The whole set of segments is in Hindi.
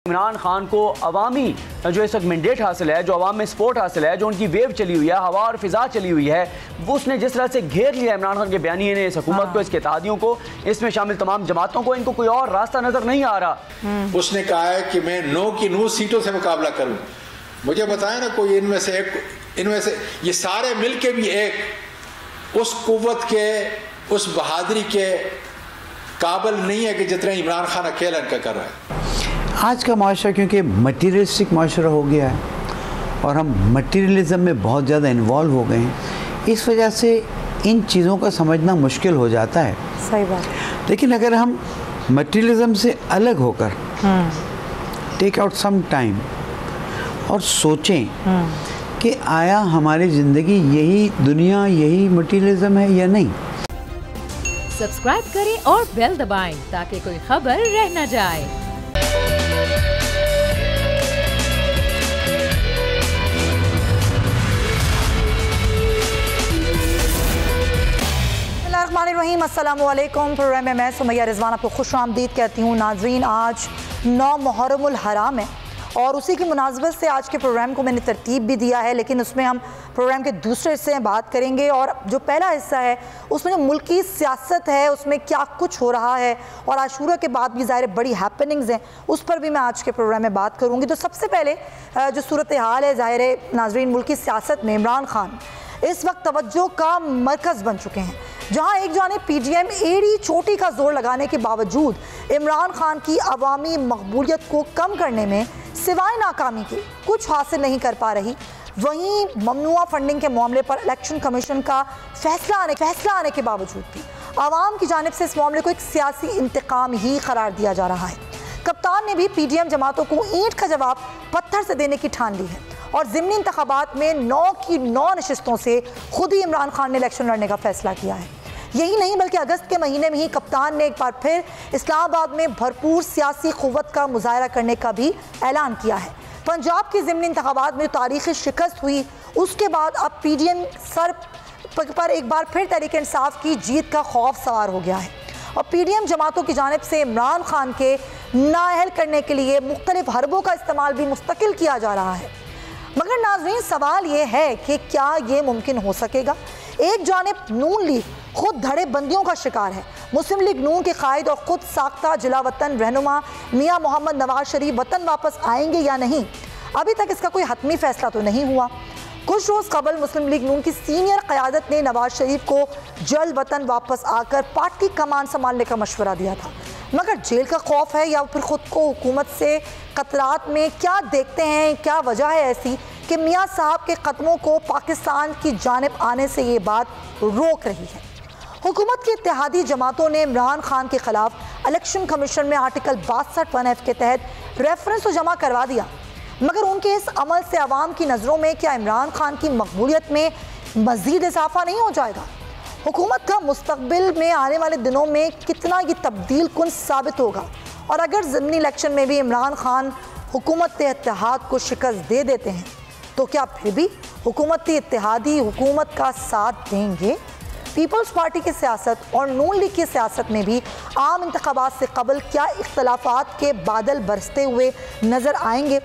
इमरान खान को अवामी जो इस वक्त मैंडेट हासिल है, जो अवाम में सपोर्ट हासिल है, जो उनकी वेव चली हुई है, हवा और फिजा चली हुई है, वो उसने जिस तरह से घेर लिया इमरान खान के बयानी ने इस हुकूमत को, इसके इत्तेहादियों को, इसमें शामिल तमाम जमातों को, इनको कोई और रास्ता नजर नहीं आ रहा। उसने कहा है कि मैं 9 की 9 सीटों से मुकाबला करूं। मुझे बताया ना कोई इनमें से ये सारे मिलके भी एक उस कुव्वत के, उस बहादुरी के काबिल नहीं है कि जितना इमरान खान अकेला इनका कर रहा है। आज का माशरा क्योंकि मटीरियलिस्टिक माशरा हो गया है और हम मटीरियलिज्म में बहुत ज़्यादा इन्वॉल्व हो गए हैं, इस वजह से इन चीज़ों का समझना मुश्किल हो जाता है। सही बात। लेकिन अगर हम मटीरियलिज्म से अलग होकर टेक आउट सम टाइम और सोचें कि आया हमारी ज़िंदगी यही दुनिया, यही मटीरियलिज्म है या नहीं। सब्सक्राइब करें और बेल दबाएं ताकि कोई खबर रह न जाए। अस्सलामुअलैकुम। प्रोग्राम में मैं सुमैया रिजवान आपको खुश आमदीद कहती हूँ। नाजरीन, आज 9 मुहर्रमुल हराम है और उसी की मुनासबत से आज के प्रोग्राम को मैंने तरतीब भी दिया है, लेकिन उसमें हम प्रोग्राम के दूसरे हिस्से में बात करेंगे और जो पहला हिस्सा है उसमें जो मुल्की सियासत है उसमें क्या कुछ हो रहा है और आशूरा के बाद भी ज़ाहिर बड़ी हैपनिंग्स हैं, उस पर भी मैं आज के प्रोग्राम में बात करूँगी। तो सबसे पहले जो सूरत हाल है, ज़ाहिर नाजरीन, मुल्की सियासत में इमरान खान इस वक्त तवज्जो का मरकज़ बन चुके हैं। जहां एक जानिब पीडीएम एड़ी चोटी का जोर लगाने के बावजूद इमरान खान की अवामी मकबूलियत को कम करने में सिवाय नाकामी के कुछ हासिल नहीं कर पा रही, वहीं ममनुआ फंडिंग के मामले पर इलेक्शन कमीशन का फैसला आने के बावजूद भी आवाम की जानिब से इस मामले को एक सियासी इंतकाम ही करार दिया जा रहा है। कप्तान ने भी पीडीएम जमातों को ईंट का जवाब पत्थर से देने की ठान ली है और ज़िमनी इंतखाबात में 9 की 9 नशिस्तों से खुद ही इमरान खान ने इलेक्शन लड़ने का फैसला किया है। यही नहीं बल्कि अगस्त के महीने में ही कप्तान ने एक बार फिर इस्लामाबाद में भरपूर सियासी क़ुव्वत का मुजाहरा करने का भी ऐलान किया है। पंजाब के ज़िमनी इंतखाबात में तारीख़ी शिकस्त हुई, उसके बाद अब पीडीएम सर पर एक बार फिर तहरीक इंसाफ की जीत का खौफ सवार हो गया है और पीडीएम जमातों की जानिब से इमरान खान के नाअहल करने के लिए मुख्तलिफ हरबों का इस्तेमाल भी मुस्तकिल किया जा रहा है। मगर नाज़रीन, सवाल ये है कि क्या ये मुमकिन हो सकेगा? एक जानिब नून लीग खुद धड़े बंदियों का शिकार है। मुस्लिम लीग नून के कायद और खुद साख्ता जिला वतन रहनुमा मियाँ मोहम्मद नवाज शरीफ वतन वापस आएंगे या नहीं, अभी तक इसका कोई हतमी फैसला तो नहीं हुआ। कुछ रोज़ कबल मुस्लिम लीग नून की सीनियर क़यादत ने नवाज शरीफ को जल्द वतन वापस आकर पार्टी कमान संभालने का मशवरा दिया था, मगर जेल का खौफ है या फिर ख़ुद को हुकूमत से क़तरात में क्या देखते हैं, क्या वजह है ऐसी कि मियाँ साहब के कदमों को पाकिस्तान की जानिब आने से ये बात रोक रही है। हुकूमत की इत्तेहादी जमातों ने इमरान खान के ख़िलाफ़ इलेक्शन कमीशन में आर्टिकल 62(1)(f) के तहत रेफरेंस तो जमा करवा दिया, मगर उनके इस अमल से अवाम की नज़रों में क्या इमरान खान की मकबूलियत में मज़ीद इजाफा नहीं हो जाएगा? हुकूमत का मुस्तक़बिल में आने वाले दिनों में कितना ये तब्दील कुन साबित होगा? और अगर ज़िमनी इलेक्शन में भी इमरान खान हुकूमत इत्तेहाद को शिकस्त दे देते हैं तो क्या फिर भी हुकूमत इत्तेहादी हुकूमत का साथ देंगे? पीपल्स पार्टी की सियासत और नून लीग की सियासत में भी आम इंतखाबात से कबल क्या इख्तलाफात के बादल बरसते हुए नज़र आएंगे?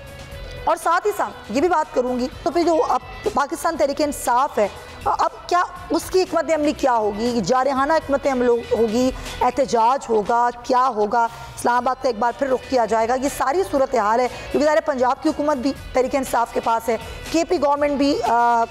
और साथ ही साथ ये भी बात करूँगी तो फिर जो अब पाकिस्तान तहरीक इंसाफ है, अब क्या उसकी हिकमत अमली क्या होगी? जारहाना हिकमत अमली होगी, एहतजाज होगा, क्या होगा? इस्लामाबाद का एक बार फिर रुख किया जाएगा? ये सारी सूरत हाल है क्योंकि ज़ाहिर पंजाब की हुकूमत भी तहरीक इंसाफ के पास है, केपी गवर्नमेंट भी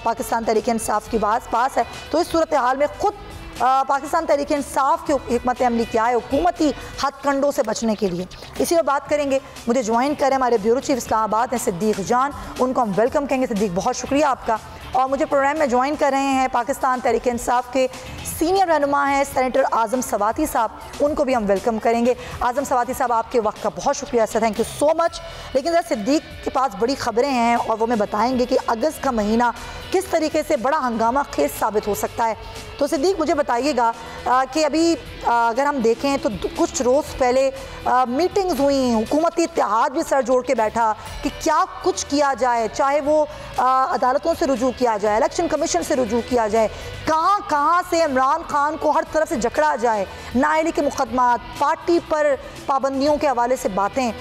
पाकिस्तान तहरीक इंसाफ के पास है। तो इस सूरत हाल में ख़ुद पाकिस्तान तहरीक इंसाफ की हिकमत अमली क्या है हुकूमती हथकंडों से बचने के लिए, इसी पर बात करेंगे। मुझे ज्वाइन करें हमारे ब्यूरो चीफ इस्लामाबाद हैं सिद्दीक जान, उनको हम वेलकम कहेंगे। सिद्दीक, बहुत शुक्रिया आपका। और मुझे प्रोग्राम में ज्वाइन कर रहे हैं पाकिस्तान तहरीक इंसाफ के सीनियर रहनुमा हैं सेनेटर आज़म सवाती साहब, उनको भी हम वेलकम करेंगे। आज़म सवाती साहब, आपके वक्त का बहुत शुक्रिया sir, thank you so much. लेकिन सर, सिद्दीक के पास बड़ी ख़बरें हैं और वो हमें बताएंगे कि अगस्त का महीना किस तरीके से बड़ा हंगामा खेज साबित हो सकता है। तो सिद्दीक, मुझे बताइएगा कि अभी अगर हम देखें तो कुछ रोज़ पहले मीटिंग्स हुई, हुकूमती इत्तेहाद भी सर जोड़ के बैठा कि क्या कुछ किया जाए, चाहे वो अदालतों से रुजू किया जाए, इलेक्शन कमीशन से रुजू किया जाए, कहाँ से इमरान खान को हर तरफ से जकड़ा जाए, नाअहली के मुकदमात, पार्टी पर पाबंदियों के हवाले से बातें।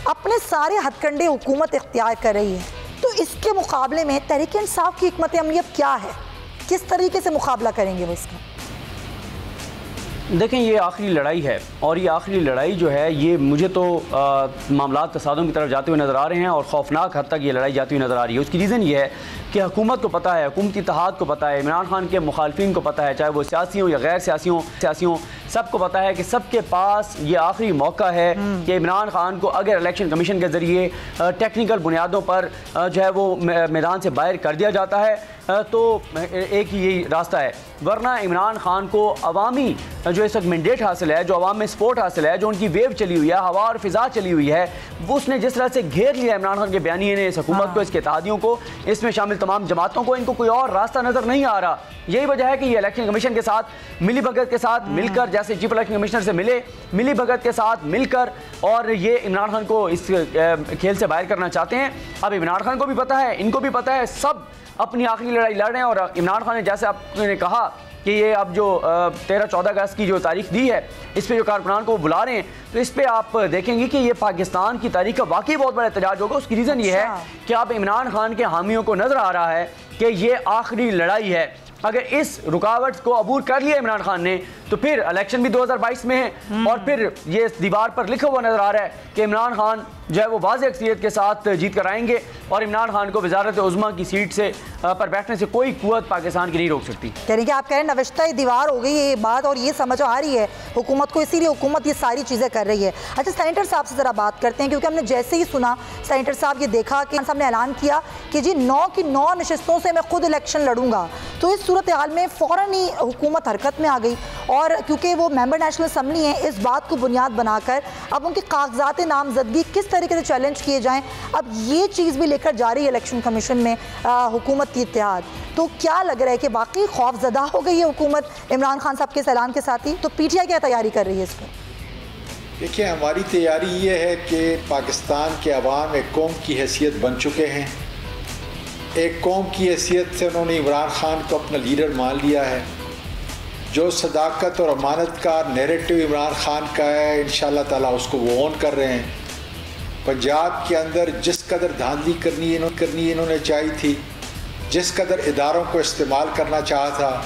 अपने सारे हथकंडे हुकूमत इख्तियार कर रही है, तो इसके मुकाबले में तहरीक इंसाफ की हिकमत अमली अब क्या है, किस तरीके से मुकाबला करेंगे वो इसका? देखें, ये आखिरी लड़ाई है और ये आखिरी लड़ाई जो है ये मुझे तो मामलात तसादुम की तरफ जाते हुए नज़र आ रहे हैं और ख़ौफनाक हद तक ये लड़ाई जाती हुई नज़र आ रही है। उसकी रीज़न ये है कि हुकूमत को पता है, हुकूमती इत्तेहाद को पता है, इमरान खान के मुखालफिन को पता है, चाहे वो सियासी हो या गैर सियासी हो, सबको पता है कि सबके पास ये आखिरी मौका है कि इमरान खान को अगर इलेक्शन कमीशन के ज़रिए टेक्निकल बुनियादों पर जो है वो मैदान से बाहर कर दिया जाता है तो एक ही यही रास्ता है, वरना इमरान खान को अवामी जो इस वक्त मैंडेट हासिल है, जो अवाम में सपोर्ट हासिल है, जो उनकी वेव चली हुई है, हवा और फिजा चली हुई है, वो उसने जिस तरह से घेर लिया इमरान खान के बयानिए ने इस हुकूमत को, इसके इत्तेहादियों को, इसमें शामिल तमाम जमातों को, इनको कोई और रास्ता नज़र नहीं आ रहा। यही वजह है कि ये इलेक्शन कमीशन के साथ मिली भगत के साथ मिलकर, जैसे चीफ इलेक्शन कमिश्नर से मिले, मिली भगत के साथ मिलकर और ये इमरान खान को इस खेल से बाहर करना चाहते हैं। अब इमरान खान को भी पता है, इनको भी पता है, सब अपनी आखिरी लड़ाई लड़ रहे हैं। और इमरान खान ने, जैसे आपने कहा कि ये अब जो 13-14 अगस्त की जो तारीख दी है, इस पे जो कारकुनान को वो बुला रहे हैं, तो इस पे आप देखेंगे कि ये पाकिस्तान की तारीख का वाकई बहुत बड़ा एहतजाज होगा। उसकी रीज़न ये है कि अब इमरान खान के हामियों को नज़र आ रहा है कि ये आखिरी लड़ाई है। अगर इस रुकावट को अबूर कर लिया इमरान खान ने तो फिर इलेक्शन भी 2022 में है और फिर ये दीवार पर लिखा हुआ नजर आ रहा है कि इमरान खान जो है वो वाज़ेह अक्सरियत के साथ जीत कर आएंगे और इमरान खान को वज़ारत उज़्मा की सीट से पर बैठने से कोई कुव्वत पाकिस्तान की नहीं रोक सकती। यानी कि आप कह रहे हैं नविश्ता दीवार हो गई ये बात और ये समझ आ रही है हुकूमत को, इसीलिए हुकूमत ये सारी चीज़ें कर रही है। अच्छा, सेनेटर साहब से ज़रा बात करते हैं, क्योंकि हमने जैसे ही सुना सेनेटर साहब ये देखा कि साहब ने ऐलान किया कि जी 9 की 9 नशिस्तों से मैं खुद इलेक्शन लड़ूंगा, तो इस सूरत हाल में फ़ौरन ही हुकूमत हरकत में आ गई और क्योंकि वो मेंबर नेशनल असम्बली हैं, इस बात को बुनियाद बनाकर अब उनके कागजात नामजदगी किस तरीके से चैलेंज किए जाएं, अब ये चीज़ भी लेकर जा रही है इलेक्शन कमीशन में हुकूमत की इत्तेहाद। तो क्या लग रहा है कि वाकई खौफजदा हो गई है हुकूमत इमरान खान साहब के ऐलान के साथ ही? तो पीटीआई क्या तैयारी कर रही है इस पर? देखिए, हमारी तैयारी ये है कि पाकिस्तान के अवाम एक कौम की हैसियत बन चुके हैं। एक कौम की हैसियत से उन्होंने इमरान खान को अपना लीडर मान लिया है। जो सदाकत और अमानत का नैरेटिव इमरान खान का है, इंशाअल्लाह ताला उसको वो ऑन कर रहे हैं। पंजाब के अंदर जिस कदर धांधली करनी इन्होंने चाही थी, जिस कदर इदारों को इस्तेमाल करना चाहा था,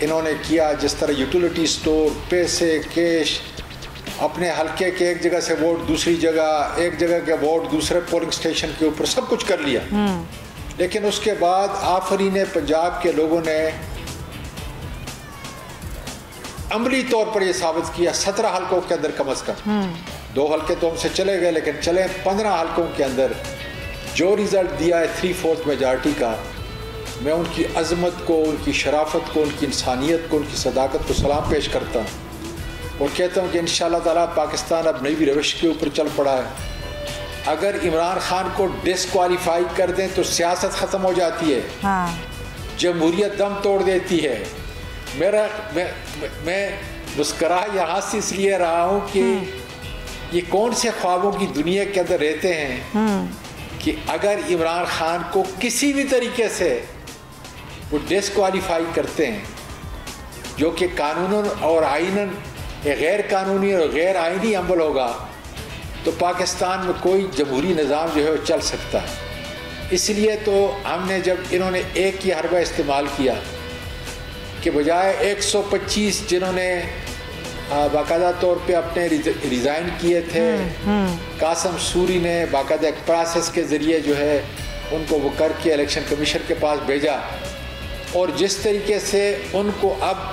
इन्होंने किया। जिस तरह यूटिलिटी स्टोर, पैसे, कैश, अपने हल्के के एक जगह से वोट दूसरी जगह, एक जगह के वोट दूसरे पोलिंग स्टेशन के ऊपर, सब कुछ कर लिया। लेकिन उसके बाद आफरीन पंजाब के लोगों ने अमली तौर पर यह साबित किया, 17 हल्कों के अंदर कम अज़ कम, 2 हल्के तो हमसे चले गए लेकिन चले 15 हल्कों के अंदर जो रिज़ल्ट दिया है 3/4 मेजॉरिटी का, मैं उनकी अज़मत को, उनकी शराफत को, उनकी इंसानियत को, उनकी सदाकत को सलाम पेश करता हूँ और कहता हूँ कि इंशाअल्लाह ताला पाकिस्तान अब नई रविश के ऊपर चल पड़ा है। अगर इमरान खान को डिस्क्वालीफाई कर दें तो सियासत ख़त्म हो जाती है, जमहूरियत दम तोड़ देती है। मैं मुस्करा यहाँ से इसलिए रहा हूँ कि ये कौन से ख्वाबों की दुनिया के अंदर रहते हैं कि अगर इमरान खान को किसी भी तरीके से वो डिस्क्वालीफाई करते हैं, जो कि कानूनन और आइनन गैर कानूनी और गैर आइनी अमल होगा, तो पाकिस्तान में कोई जमहूरी निज़ाम जो है वो चल सकता है। इसलिए तो हमने, जब इन्होंने एक ही हरबा इस्तेमाल किया कि बजाय 125 जिन्होंने बाकायदा तौर पे अपने रिज़ाइन किए थे, कासम सूरी ने बाकायदा एक प्रोसेस के ज़रिए जो है उनको वो करके इलेक्शन कमीशन के पास भेजा और जिस तरीके से उनको अब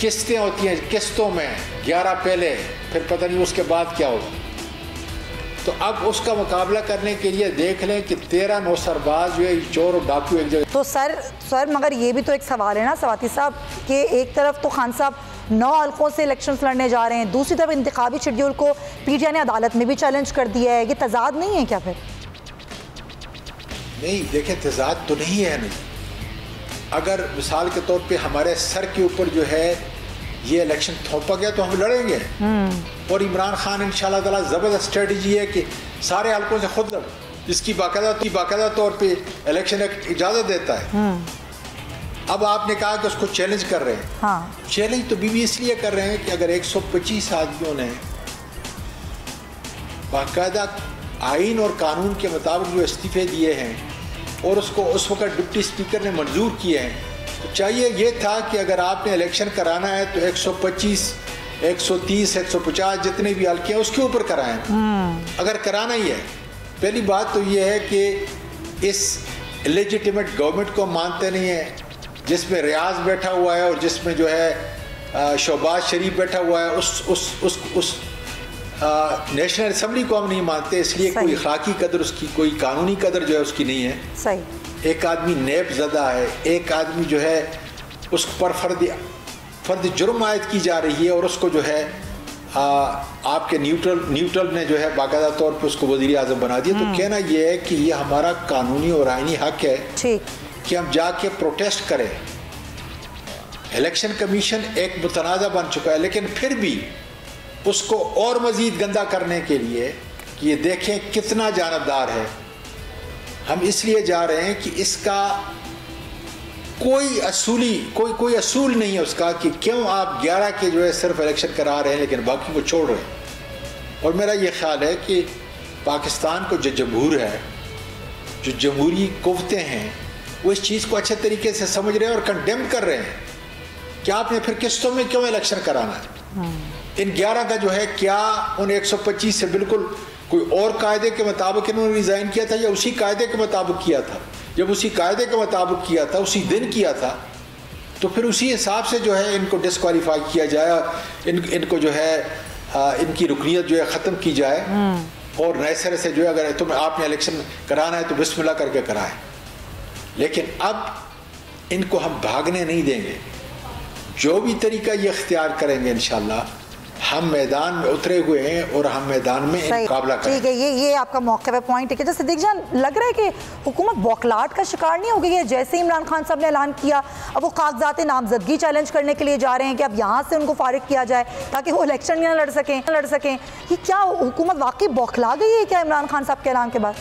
किस्तें होती हैं, किस्तों में 11 पहले, फिर पता नहीं उसके बाद क्या होगा, तो अब उसका मुकाबला करने के लिए देख लें कि 13 नौसरबाज जो है चोर और डाकू एक जगह। तो सर मगर ये भी तो एक सवाल है ना सवाती साहब कि एक तरफ तो खान साहब 9 हल्कों से इलेक्शंस लड़ने जा रहे हैं, दूसरी तरफ इंतखाबी शेड्यूल को पीटीआई ने अदालत में भी चैलेंज कर दिया है, ये तजाद नहीं है क्या? फिर नहीं, देखें, तजाद तो नहीं है। नहीं, अगर मिसाल के तौर पे हमारे सर के ऊपर जो है ये इलेक्शन थोपा गया तो हम लड़ेंगे और इमरान खान इंशाल्लाह ताला ज़बरदस्त स्ट्रेटजी है कि सारे हल्कों से खुद लड़े, जिसकी बाकायदा तौर पे इलेक्शन एक्ट इजाज़त देता है। अब आपने कहा कि उसको चैलेंज कर रहे हैं। चैलेंज तो बीवी इसलिए कर रहे हैं कि अगर 125 आदमियों ने बाकायदा आइन और कानून के मुताबिक जो इस्तीफ़े दिए हैं और उसको उस वक्त डिप्टी स्पीकर ने मंजूर किए हैं, तो चाहिए ये था कि अगर आपने इलेक्शन कराना है तो 125, 130, 150 जितने भी हल्के हैं उसके ऊपर कराएं। अगर कराना ही है, पहली बात तो ये है कि इस लेजिटिमेट गवर्नमेंट को मानते नहीं है, जिसमें रियाज बैठा हुआ है और जिसमें जो है शहबाज शरीफ बैठा हुआ है, उस नेशनल असम्बली को हम नहीं मानते, इसलिए कोई अखलाकी कदर उसकी, कोई कानूनी कदर जो है उसकी नहीं है। सही। एक आदमी नैब ज़दा है, एक आदमी जो है उस पर फ़र्द जुर्म आयद की जा रही है और उसको जो है आपके न्यूट्रल ने जो है बाकायदा तौर पर उसको वज़ीर आज़म बना दिया। तो कहना यह है कि ये हमारा कानूनी और आइनी हक है कि हम जाके प्रोटेस्ट करें। इलेक्शन कमीशन एक मुतनाज़ा बन चुका है, लेकिन फिर भी उसको और मज़ीद गंदा करने के लिए कि ये देखें कितना जानबदार है, हम इसलिए जा रहे हैं कि इसका कोई असूल नहीं है उसका कि क्यों आप 11 के जो है सिर्फ इलेक्शन करा रहे हैं लेकिन बाकी को छोड़ रहे हैं। और मेरा ये ख्याल है कि पाकिस्तान को जो जमहूर है, जो जमहूरी कुव्वतें हैं, वो इस चीज़ को अच्छे तरीके से समझ रहे हैं और कंडेम कर रहे हैं कि आपने फिर किस्तों में क्यों इलेक्शन कराना है। इन 11 का जो है क्या उन 125 से बिल्कुल कोई और कायदे के मुताबिक इन्होंने रिज़ाइन किया था या उसी कायदे के मुताबिक किया था? जब उसी कायदे के मुताबिक किया था, उसी दिन किया था, तो फिर उसी हिसाब से जो है इनको डिस्क्वालीफाई किया जाए, इनको जो है इनकी रुकनीत जो है ख़त्म की जाए और नए सिरे से जो है अगर तुम्हें आपने इलेक्शन कराना है तो बिस्मिल्लाह करके कराएं। लेकिन अब इनको हम भागने नहीं देंगे, जो भी तरीका ये इख्तियार करेंगे इंशाल्लाह हम मैदान में उतरे हुए हैं और हम मैदान में मुकाबला करेंगे। ठीक है, ये आपका मौक़िफ़ है, पॉइंट है। जैसे सिद्दीक़ जान, लग रहा है कि हुकूमत बौखलाहट का शिकार नहीं हो गई है? जैसे इमरान खान साहब ने ऐलान किया, अब वो कागजात नामजदगी चैलेंज करने के लिए जा रहे हैं कि अब यहाँ से उनको फारिग किया जाए ताकि वो इलेक्शन ना लड़ सकें। ये क्या हुकूमत वाकई बौखला गई है क्या इमरान खान साहब के ऐलान के बाद?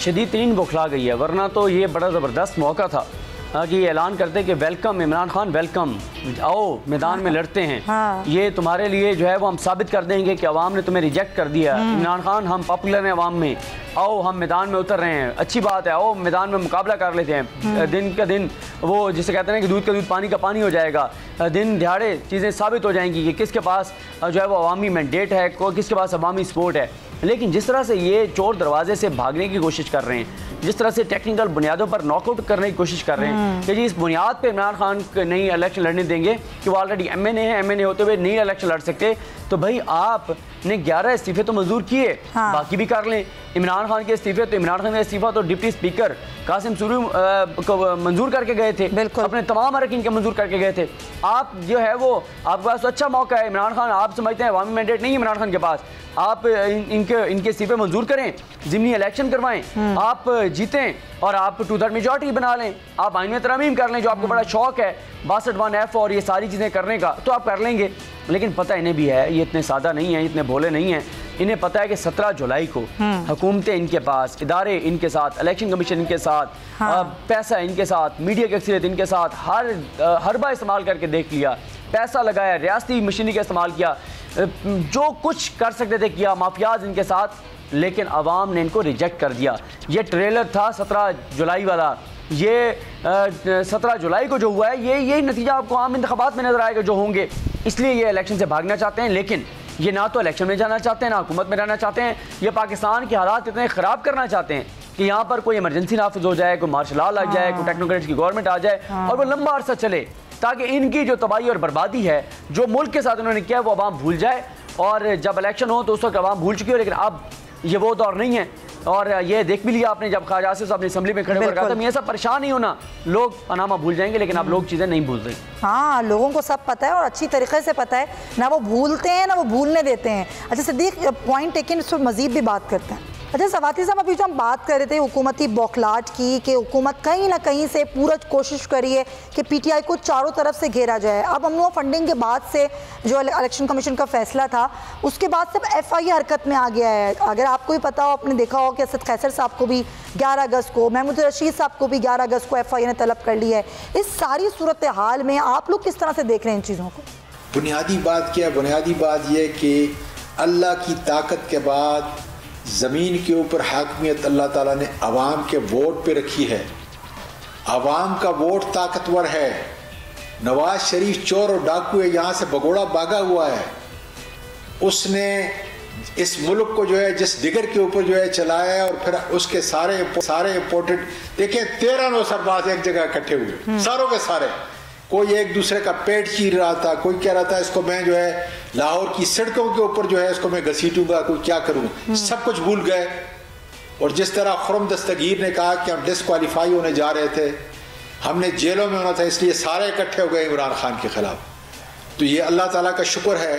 शदीद तरीन बौखला गई है, वरना तो ये बड़ा ज़बरदस्त मौका था कि ये ऐलान करते कि वेलकम इमरान खान, वेलकम, आओ मैदान में लड़ते हैं। ये तुम्हारे लिए जो है वो हम साबित कर देंगे कि अवाम ने तुम्हें रिजेक्ट कर दिया। इमरान खान, हम पॉपुलर हैं अवाम में, आओ हम मैदान में उतर रहे हैं, अच्छी बात है, आओ मैदान में मुकाबला कर लेते हैं। दिन का दिन वो जिसे कहते हैं कि दूध का दूध पानी का पानी हो जाएगा, दिन दिहाड़े चीज़ें साबित हो जाएंगी कि किसके पास जो है वो अवामी मैंडेट है, किसके पास अवामी सपोर्ट है। लेकिन जिस तरह से ये चोर दरवाजे से भागने की कोशिश कर रहे हैं, जिस तरह से टेक्निकल बुनियादों पर नॉकआउट करने की कोशिश कर रहे हैं कि जी इस बुनियाद पे इमरान खान नहीं इलेक्शन लड़ने देंगे कि वो ऑलरेडी एमएनए है, एमएनए होते हुए नहीं इलेक्शन लड़ सकते, तो भाई आपने 11 इस्तीफे तो मंजूर किए, बाकी भी कर लें। इमरान खान के इस्तीफे तो इमरान खान का इस्तीफा तो डिप्टी स्पीकर कासिम सूरी को मंजूर करके गए थे, अपने तमाम अरकान के मंजूर करके गए थे। आप जो है वो आपके पास तो अच्छा मौका है। इमरान खान, आप समझते हैं अवामी मैंडेट नहीं है इमरान खान के पास, आप इनके इस्तीफे मंजूर करें, ज़िमनी इलेक्शन करवाएं, आप जीतें और आप 2/3 मेजॉरिटी बना लें, आप आइन में तरमीम कर लें, जो आपको बड़ा शौक है 62(1)(f) और ये सारी चीज़ें करने का, तो आप कर लेंगे। लेकिन पता इन्हें भी है ये इतने सादा नहीं है, इतने भोले नहीं हैं। इन्हें पता है कि 17 जुलाई को हुकूमतें इनके पास, इदारे इनके साथ, इलेक्शन कमीशन इनके साथ, पैसा इनके साथ, मीडिया की अक्सरियत इनके साथ, हर बार इस्तेमाल करके देख लिया, पैसा लगाया, रियासती मशीनरी का इस्तेमाल किया, जो कुछ कर सकते थे किया, माफियाज इनके साथ, लेकिन आवाम ने इनको रिजेक्ट कर दिया। ये ट्रेलर था 17 जुलाई वाला, ये 17 जुलाई को जो हुआ है यही नतीजा आपको आम इंतखाबात में नजर आएगा जो होंगे। इसलिए ये इलेक्शन से भागना चाहते हैं, लेकिन ये ना तो इलेक्शन में जाना चाहते हैं, ना हुकूमत में रहना चाहते हैं। ये पाकिस्तान के हालात इतने ख़राब करना चाहते हैं कि यहाँ पर कोई इमरजेंसी नाफिज हो जाए, कोई मार्शल लॉ लग जाए, कोई टेक्नोक्रेट्स की गवर्नमेंट आ जाए और वो लंबा अरसा चले, ताकि इनकी जो तबाही और बर्बादी है जो मुल्क के साथ उन्होंने किया वो अवाम भूल जाए। और जब इलेक्शन हो तो उस वक्त अवाम भूल चुकी हो, लेकिन अब ये वो दौर नहीं है। और ये देख भी लिया आपने, जब ख्वाजा आसिफ साहब ने असेंबली में खड़े होकर कहा था ये सब परेशान नहीं होना, लोग पनामा भूल जाएंगे, लेकिन अब लोग चीज़ें नहीं भूल रहे। हाँ, लोगों को सब पता है और अच्छी तरीके से पता है, ना वो भूलते हैं ना वो भूलने देते हैं। अच्छा सिद्दीक, पॉइंट टेकन, इस पर मजीद भी बात करते हैं। अच्छा सवाती साहब, अभी जो हम बात कर रहे थे हुकूमती बौखलाहट की, कि हुकूमत कहीं ना कहीं से पूरा कोशिश करी है कि पीटीआई को चारों तरफ से घेरा जाए। अब अमनो फंडिंग के बाद से जो इलेक्शन कमीशन का फैसला था, उसके बाद सब एफआई हरकत में आ गया है। अगर आपको भी पता हो, आपने देखा हो कि असद कैसर साहब को भी 11 अगस्त को, महमूद रशीद साहब को भी 11 अगस्त को एफआई ने तलब कर ली है। इस सारी सूरत हाल में आप लोग किस तरह से देख रहे हैं इन चीज़ों को? बुनियादी बात क्या है? बुनियादी बात यह कि अल्लाह की ताकत के बाद ज़मीन के ऊपर हाकमियत अल्लाह ताला ने अवाम के वोट पे रखी है। अवाम का वोट ताकतवर है। नवाज शरीफ चोर और डाकू है, यहाँ से भगोड़ा भागा हुआ है। उसने इस मुल्क को जो है जिस दिगर के ऊपर जो है चलाया है, और फिर उसके सारे इम्पोर्टेंट देखें 13 सरबाज एक जगह इकट्ठे हुए, सारों के सारे। कोई एक दूसरे का पेट चीर रहा था, कोई कह रहा था इसको मैं जो है लाहौर की सड़कों के ऊपर जो है इसको मैं घसीटूंगा, कोई क्या करूँ, सब कुछ भूल गए। और जिस तरह खुरम दस्तगीर ने कहा कि हम डिस्क्वालीफाई होने जा रहे थे, हमने जेलों में होना था, इसलिए सारे इकट्ठे हो गए इमरान खान के खिलाफ। तो ये अल्लाह ताला का शुक्र है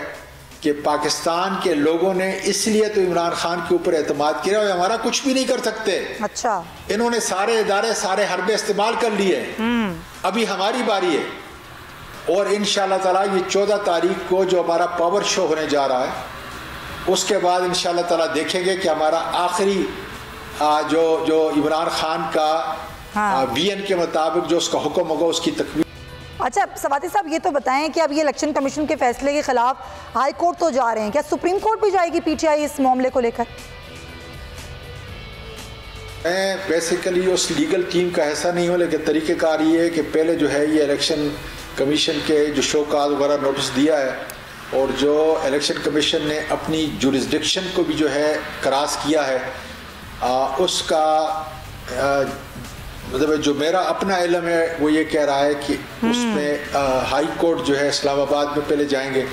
कि पाकिस्तान के लोगों ने इसलिए तो इमरान खान के ऊपर एतमाद किया, और हमारा कुछ भी नहीं कर सकते। अच्छा, इन्होंने सारे इदारे सारे हरबे इस्तेमाल कर लिए, अभी हमारी बारी है। और इंशाअल्लाह ताला ये 14 तारीख को जो हमारा पावर शो होने जा रहा है, उसके बाद इंशाअल्लाह ताला देखेंगे कि हमारा आखिरी जो इमरान खान का वीएन के मुताबिक जो उसका हुक्म होगा उसकी तकमील। अच्छा सवाती साहब, ये तो बताएं कि अब ये इलेक्शन कमीशन के फैसले के खिलाफ हाई कोर्ट तो जा रहे हैं, क्या सुप्रीम कोर्ट भी जाएगी पीटीआई इस मामले को लेकर? मैं बेसिकली उस लीगल टीम का हिस्सा नहीं हूँ, लेकिन तरीक़ेकार ये है कि पहले जो है ये इलेक्शन कमीशन के जो शोकाज वगैरह नोटिस दिया है, और जो इलेक्शन कमीशन ने अपनी जुरिस्डिक्शन को भी जो है क्रॉस किया है, उसका मतलब जो मेरा अपना इल्म है वो ये कह रहा है कि उसमें हाई कोर्ट जो है इस्लामाबाद में पहले जाएंगे,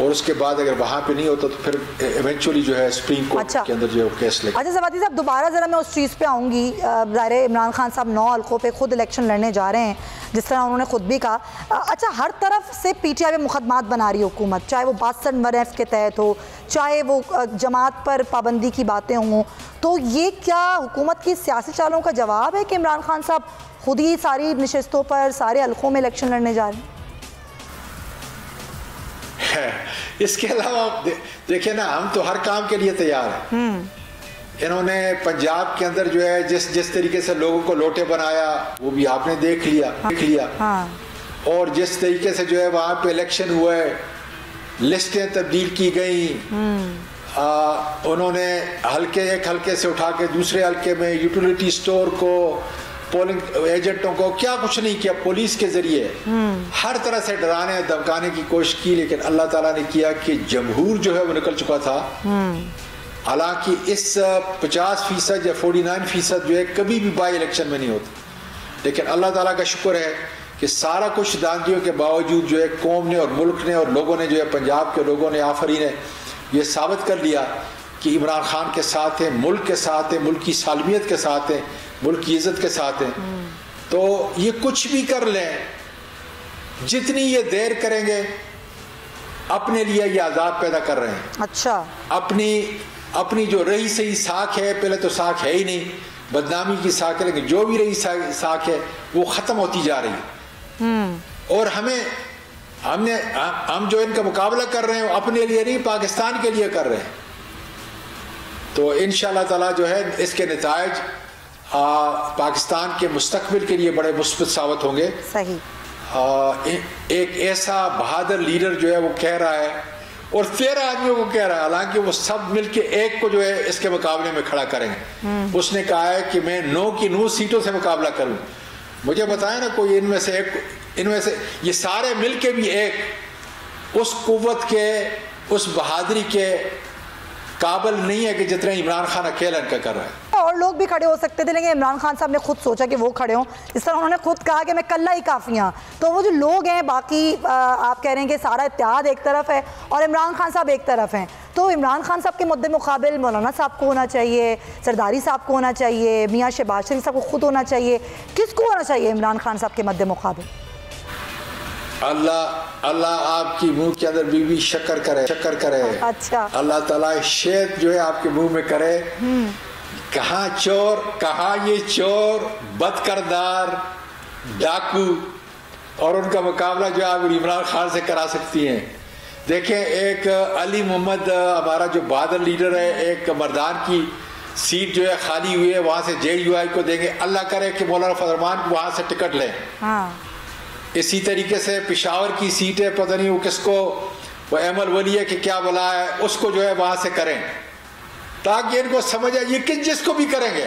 और उसके बाद अगर वहाँ पे नहीं होता तो फिर इवेंचुअली जो है सुप्रीम कोर्ट के अंदर जो है केस लेगा। अच्छा सवाती साहब, दोबारा ज़रा मैं उस चीज़ पे आऊँगी। ज़ाहिर इमरान खान साहब 9 हल्कों पे खुद इलेक्शन लड़ने जा रहे हैं, जिस तरह उन्होंने खुद भी कहा। अच्छा, हर तरफ से पीटीआई में मुकदमात बना रही है हुकूमत, चाहे वो 62 के तहत हो, चाहे वो जमात पर पाबंदी की बातें हों, तो ये क्या हुकूमत की सियासी चालों का जवाब है कि इमरान खान साहब खुद ही सारी नशस्तों पर सारे हल्कों में इलेक्शन लड़ने जा रहे हैं? इसके अलावा देखिए ना, हम तो हर काम के लिए तैयार हैं। इन्होंने पंजाब के अंदर जो है जिस तरीके से लोगों को लोटे बनाया वो भी आपने देख लिया। और जिस तरीके से जो है वहाँ पे इलेक्शन हुए, लिस्टें तब्दील की गई, उन्होंने एक हल्के से उठा के दूसरे हल्के में यूटिलिटी स्टोर को, पोलिंग एजेंटों को क्या कुछ नहीं किया, पुलिस के जरिए हर तरह से डराने धमकाने की कोशिश की। लेकिन अल्लाह ताला ने किया कि जमहूर जो है वो निकल चुका था। हालांकि इस 50% या 49% जो है कभी भी बाई इलेक्शन में नहीं होता, लेकिन अल्लाह ताला का शुक्र है कि सारा कुछ दांदियों के बावजूद जो है कौम ने और मुल्क ने और लोगों ने जो है पंजाब के लोगों ने आफरी ने ये साबित कर लिया कि इमरान खान के साथ है, मुल्क के साथ है, मुल्क की सालमियत के साथ है, मुल्क की इज्जत के साथ है। तो ये कुछ भी कर लें, जितनी ये देर करेंगे अपने लिए ये आजाद पैदा कर रहे हैं। अच्छा, अपनी जो रही सही साख है, पहले तो साख है ही नहीं, बदनामी की साख है, लेकिन जो भी रही साख है वो खत्म होती जा रही है। और हम जो इनका मुकाबला कर रहे हैं अपने लिए नहीं, पाकिस्तान के लिए कर रहे हैं। तो इंशाअल्लाह ताला जो है इसके नतायज पाकिस्तान के मुस्तकबिल के लिए बड़े मुस्बत साबित होंगे। सही। एक ऐसा बहादुर लीडर जो है वो कह रहा है, और 13 आदमियों को कह रहा है, हालांकि वो सब मिलके एक को जो है इसके मुकाबले में खड़ा करेंगे। उसने कहा है कि मैं 9 की 9 सीटों से मुकाबला करूं। मुझे बताया ना कोई इनमें से ये सारे मिलके भी एक उस कुव्वत के, उस बहादुरी के काबिल नहीं है कि जितना इमरान खान अकेला इनका कर रहा है। और लोग भी खड़े हो सकते थे, लेकिन इमरान खान साहब ने खुद सोचा कि वो खड़े हों। इस तरह उन्होंने खुद कहा कि मैं कल्ला ही काफ़ी हूँ। तो वो जो लोग हैं बाकी, आप कह रहे हैं कि सारा इत्तेहाद एक तरफ है और इमरान खान साहब एक तरफ हैं, तो इमरान खान साहब के मुद्दे मुकाबिल मौलाना साहब को होना चाहिए, सरदारी साहब को होना चाहिए, मियाँ शहबाज शरीफ साहब को खुद होना चाहिए, किसको होना चाहिए इमरान खान साहब के मुद्दे मुकाबिल? अल्लाह आपकी मुंह के अंदर बीवी शक्कर करे। अच्छा। अल्लाह ताला शेद जो है आपके मुंह में करे। कहाँ चोर, कहाँ ये चोर, बदकरदार, डाकू, और उनका मुकाबला जो आप इमरान खान से करा सकती हैं। देखें, एक अली मोहम्मद हमारा जो बहादुर लीडर है, एक मर्दान की सीट जो है खाली हुई है, वहाँ से JUI को देंगे। अल्लाह करे कि मौलाना फरमान को वहाँ से टिकट लें। इसी तरीके से पिशावर की सीट है, पता नहीं वो किसको वो अमल वली है कि क्या बोला है उसको जो है वहां से करें, ताकि इनको समझ आए ये किस जिसको भी करेंगे।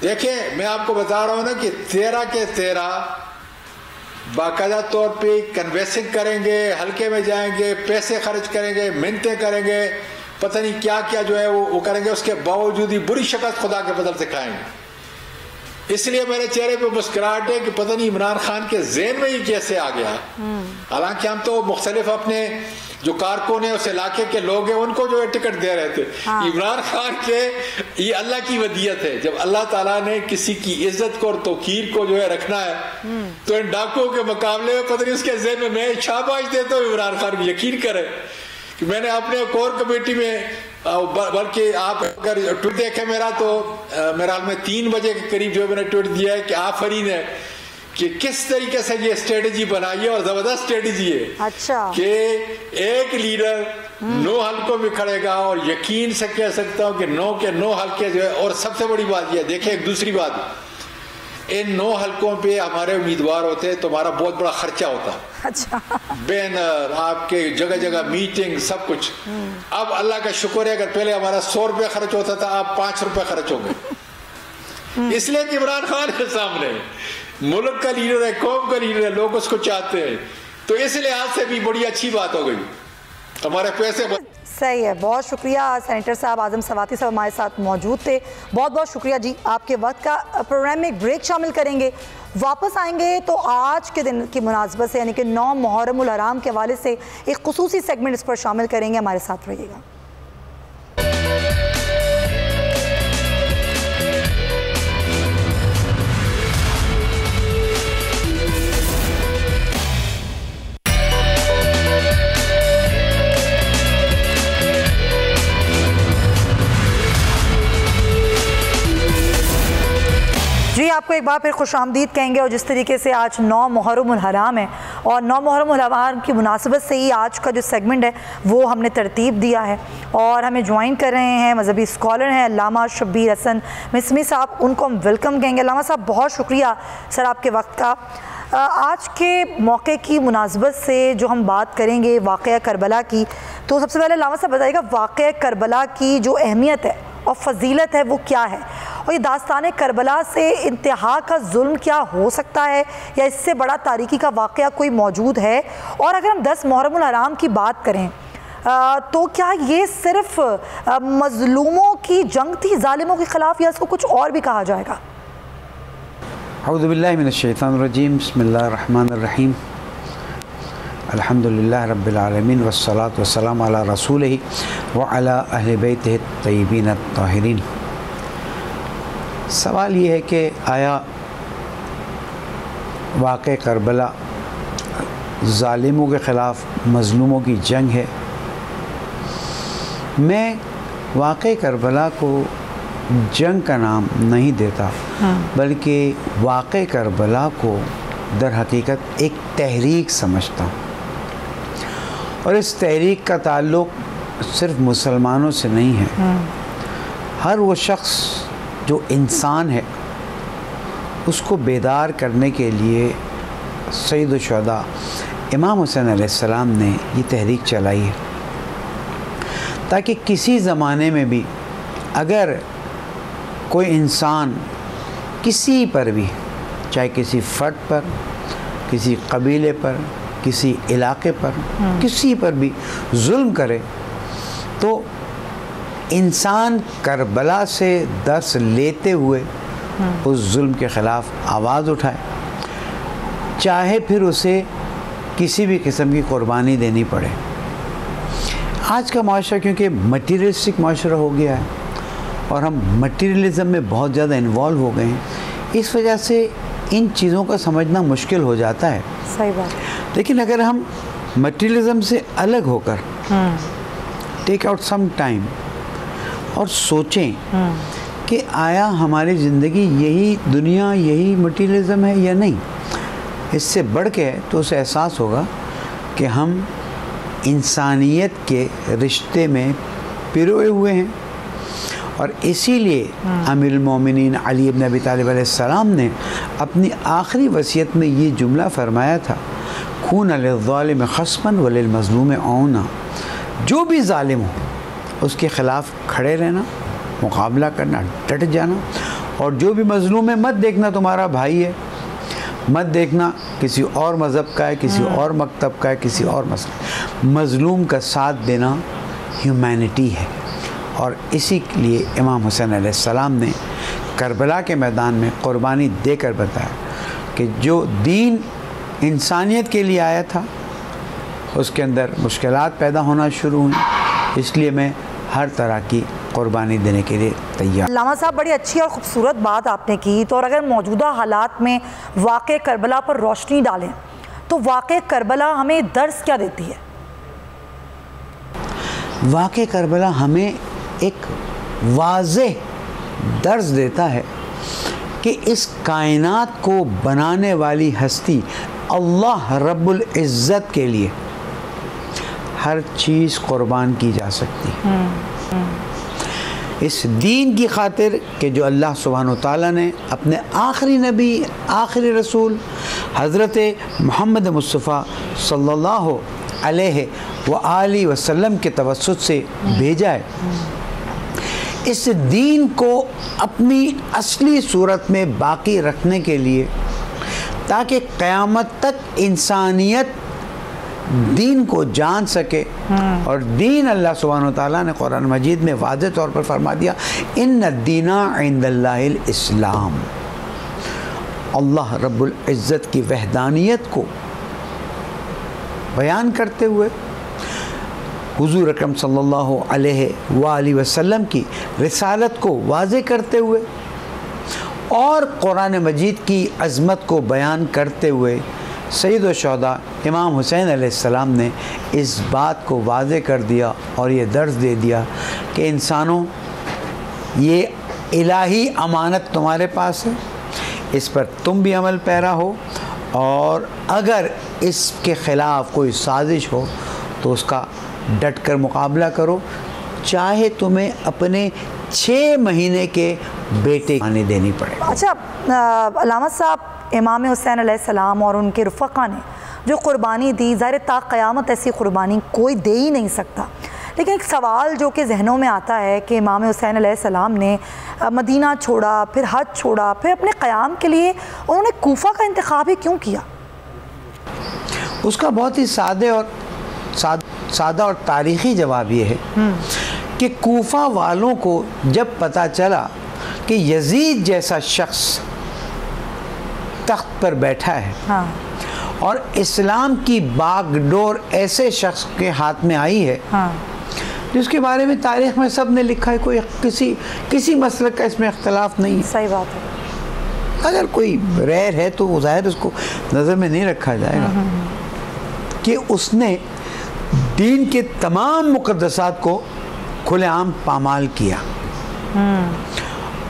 देखिए मैं आपको बता रहा हूं ना कि 13 के 13 बाकायदा तौर पे कन्वेंसिंग करेंगे, हल्के में जाएंगे, पैसे खर्च करेंगे, मिन्नतें करेंगे, पता नहीं क्या क्या जो है वो करेंगे, उसके बावजूद ही बुरी शक्ल खुदा के बदल से खाएंगे। इसलिए मेरे चेहरे पे मुस्कुराहट है कि पता नहीं इमरान खान के ज़हन में ही कैसे आ गया। हालांकि हम तो मुख्तलिफ अपने जो कारकुन है उस इलाके के लोग हैं उनको जो है टिकट दे रहे थे। इमरान खान के ये अल्लाह की वदियत है, जब अल्लाह ताला ने किसी की इज्जत को और तौकीर को जो है रखना है तो इन डाकुओं के मुकाबले में पता नहीं उसके ज़हन में मैं शाबाश देता हूँ इमरान खान को। यकीन करें कि मैंने अपने कोर कमेटी में, बल्कि आप अगर ट्वीट देखें मेरा तो मेरे हाल में 3 बजे के करीब जो मैंने ट्वीट दिया है कि आफरीन है कि किस तरीके से ये स्ट्रेटजी बनाई है और जबरदस्त स्ट्रेटजी है। अच्छा कि एक लीडर 9 हल्कों में खड़ेगा और यकीन से कह सकता हूं कि 9 के 9 हल्के जो है। और सबसे बड़ी बात यह देखिए, एक दूसरी बात, इन 9 हल्कों पे हमारे उम्मीदवार होते हैं तो हमारा बहुत बड़ा खर्चा होता है। अच्छा बैनर, आपके जगह जगह मीटिंग, सब कुछ। अब अल्लाह का शुक्र है, अगर पहले हमारा 100 रुपये खर्च होता था, अब 5 रुपये खर्च हो गए। इसलिए कि इमरान खान के सामने मुल्क का लीडर है, कौम का लीडर है, लोग उसको चाहते हैं, तो इस लिहाज से भी बड़ी अच्छी बात हो गई। हमारे पैसे सही है। बहुत शुक्रिया सेनेटर साहब, आजम सवाती साहब हमारे साथ मौजूद थे। बहुत बहुत शुक्रिया जी आपके वक्त का। प्रोग्राम में एक ब्रेक शामिल करेंगे, वापस आएंगे तो आज के दिन की मुनासबत से यानी कि 9 मुहर्रम उल हराम के हवाले से एक खुसूसी सेगमेंट इस पर शामिल करेंगे। हमारे साथ रहिएगा। जी आपको एक बार फिर खुशामदीद कहेंगे। और जिस तरीके से आज 9 मुहर्रम उल हराम है और 9 मुहर्रम उल हराम की मुनासबत से ही आज का जो सेगमेंट है वो हमने तरतीब दिया है और हमें ज्वाइन कर रहे हैं मजहबी स्कॉलर हैं अल्लामा शब्बीर हसन मिस्मी साहब। उनको हम वेलकम कहेंगे। अल्लामा साहब बहुत शुक्रिया सर आपके वक्त का। आज के मौके की मुनासबत से जो हम बात करेंगे वाक़या करबला की, तो सबसे पहले अल्लामा साहब बताइएगा वाक़या करबला की जो अहमियत है और फजीलत है वो क्या है, और ये दास्तान करबला से इंतहा का जुल्म क्या हो सकता है या इससे बड़ा तारीकी का वाक़या कोई मौजूद है। और अगर हम 10 मुहर्रम उल हराम की बात करें तो क्या ये सिर्फ मज़लूमों की जंग थी ज़ालिमों के ख़िलाफ़ या इसको कुछ और भी कहा जाएगा? औज़ु बिल्लाहि मिनश शैतानिर रजीम, बिस्मिल्लाहिर रहमानिर रहीम, अल्हम्दुलिल्लाहि रब्बिल आलमीन वस्सलातु वस्सलामु अला रसूलिही व अला अहले बैतिही तय्यबीन अत्ताहिरीन। सवाल ये है कि आया वाक़या करबला ज़ालिमों के ख़िलाफ़ मज़लूमों की जंग है। मैं वाक़या करबला को जंग का नाम नहीं देता, बल्कि वाक़या करबला को दर हकीकत एक तहरीक समझता हूँ। और इस तहरीक का ताल्लुक़ सिर्फ मुसलमानों से नहीं है। हर वो शख्स जो इंसान है उसको बेदार करने के लिए सैयद शुहदा इमाम हुसैन अलैहिस्सलाम ने ये तहरीक चलाई है, ताकि किसी ज़माने में भी अगर कोई इंसान किसी पर भी, चाहे किसी फ़र्द पर, किसी कबीले पर, किसी इलाके पर, किसी पर भी जुल्म करे तो इंसान करबला से दर्स लेते हुए उस जुल्म के ख़िलाफ़ आवाज़ उठाए, चाहे फिर उसे किसी भी किस्म की कुर्बानी देनी पड़े। आज का माशरा क्योंकि मटीरियलिस्टिक माशरा हो गया है और हम मटीरियलिज़म में बहुत ज़्यादा इन्वॉल्व हो गए हैं, इस वजह से इन चीज़ों का समझना मुश्किल हो जाता है। सही बात। लेकिन अगर हम मटीरियलिज़म से अलग होकर टेक आउट सम टाइम और सोचें कि आया हमारी ज़िंदगी यही दुनिया, यही मटीरियलिज़म है या नहीं, इससे बढ़ के तो उसे एहसास होगा कि हम इंसानियत के रिश्ते में पिरोए हुए हैं। और इसीलिए अमीरुल मोमिनीन अली इब्न अबी तालिब अलैहिस्सलाम ने अपनी आखिरी वसीयत में ये जुमला फरमाया था, यकून लिज़्ज़ालिम ख़स्मन व लिलमज़लूम औना, जो भी ज़ालिम हो उसके ख़िलाफ़ खड़े रहना, मुकाबला करना, डट जाना। और जो भी मज़लूम है, मत देखना तुम्हारा भाई है, मत देखना किसी और मज़हब का है, किसी और मकतब का है, किसी और मज़लूम का साथ देना ह्यूमैनिटी है। और इसी के लिए इमाम हुसैन अलैहिस्सलाम ने करबला के मैदान में क़ुरबानी देकर बताया कि जो दीन इंसानियत के लिए आया था उसके अंदर मुश्किलात पैदा होना शुरू हुई, इसलिए मैं हर तरह की क़ुरबानी देने के लिए तैयार। अल्लामा साहब, बड़ी अच्छी और ख़ूबसूरत बात आपने की। तो और अगर मौजूदा हालात में वाक़े करबला पर रोशनी डालें तो वाक़े करबला हमें दर्स क्या देती है? वाक़े करबला हमें एक वाज़ेह दर्स देता है कि इस कायनात को बनाने वाली हस्ती अल्लाह रब्बुल इज़्ज़त के लिए हर चीज़ क़ुरबान की जा सकती है। इस दीन की खातिर कि जो अल्लाह सुब्हानहू तआला ने अपने आखिरी नबी, आखिरी रसूल हज़रत मोहम्मद मुस्तफ़ा सल्लल्लाहु अलैहि व आलिहि वसल्लम के तवस्सुत से भेजा है, इस दीन को अपनी असली सूरत में बाकी रखने के लिए, ताकि क़यामत तक इंसानियत दीन को जान सके। और दीन अल्लाह सुब्हानहू तआला ने कुरान मजीद में वाज़ेह तौर पर फरमा दिया, इन्ना दीना इंदल्लाहिल इस्लाम। अल्लाह रब्बुल इज़्ज़त की वहदानियत को बयान करते हुए, हुज़ूर अकरम सल्लल्लाहु अलैहि वसल्लम की रिसालत को वाज़ेह करते हुए और कुरान मजीद की अज़मत को बयान करते हुए सैयद शुहदा इमाम हुसैन अलैहिस्सलाम ने इस बात को वाज़ेह कर दिया और ये दर्स दे दिया कि इंसानों, ये इलाही अमानत तुम्हारे पास है, इस पर तुम भी अमल पैरा हो, और अगर इसके ख़िलाफ़ कोई साजिश हो तो उसका डट कर मुकाबला करो, चाहे तुम्हें अपने 6 महीने के बेटे आने देनी पड़े। अच्छा अल्लामा साहब, इमाम हुसैन अलैहिस्सलाम और उनके रुफ़क़ा ने जो क़ुरबानी दी, ज़ाहिर ता क़यामत ऐसी क़ुरबानी कोई दे ही नहीं सकता। लेकिन एक सवाल जो कि जहनों में आता है कि इमाम हुसैन अलैहिस्सलाम ने मदीना छोड़ा, फिर हज छोड़ा, फिर अपने क़याम के लिए उन्होंने कूफ़ा का इंतख़ाब ही क्यों किया? उसका बहुत ही सादा और तारीख़ी जवाब ये है कि कूफ़ा वालों को जब पता चला कि यजीद जैसा शख्स तख्त पर बैठा है, हाँ, और इस्लाम की बागडोर ऐसे शख्स के हाथ में आई है, हाँ, जिसके बारे में तारीख़ में सब ने लिखा है, कोई किसी मसलक का इसमें इख्तलाफ नहीं है। सही बात है। अगर कोई रैर है तो ज़ाहिर उसको नज़र में नहीं रखा जाएगा कि उसने दीन के तमाम मुक़द्दसात को खुलेआम पामाल किया।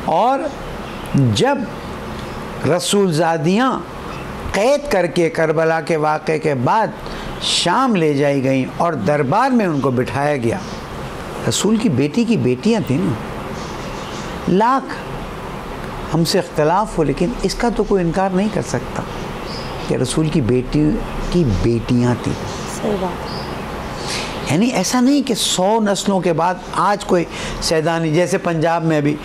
और जब रसूलज़ादियाँ क़ैद करके करबला के वाक़े के बाद शाम ले जाई गईं और दरबार में उनको बिठाया गया, रसूल की बेटी की बेटियाँ थीं ना, लाख हमसे इख्तलाफ हो, लेकिन इसका तो कोई इनकार नहीं कर सकता कि रसूल की बेटी की बेटियाँ थीं। सही बात। यानी ऐसा नहीं कि 100 नस्लों के बाद आज कोई सैदानी, जैसे पंजाब में अभी